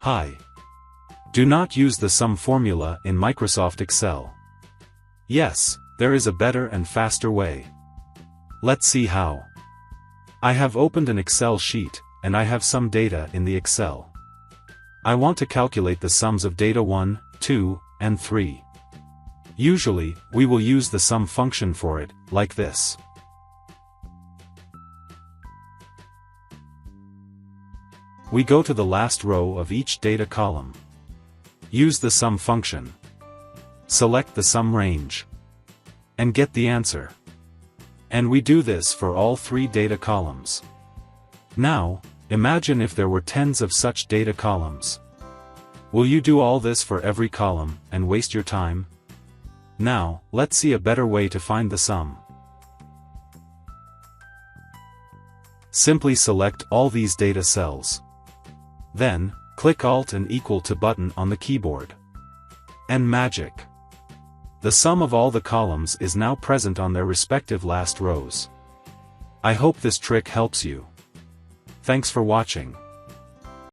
Hi. Do not use the sum formula in Microsoft Excel. Yes, there is a better and faster way. Let's see how. I have opened an Excel sheet, and I have some data in the Excel. I want to calculate the sums of data 1, 2, and 3. Usually, we will use the sum function for it, like this. We go to the last row of each data column. Use the sum function. Select the sum range. And get the answer. And we do this for all 3 data columns. Now, imagine if there were tens of such data columns. Will you do all this for every column, and waste your time? Now, let's see a better way to find the sum. Simply select all these data cells. Then, click Alt and equal to button on the keyboard. And magic! The sum of all the columns is now present on their respective last rows. I hope this trick helps you. Thanks for watching.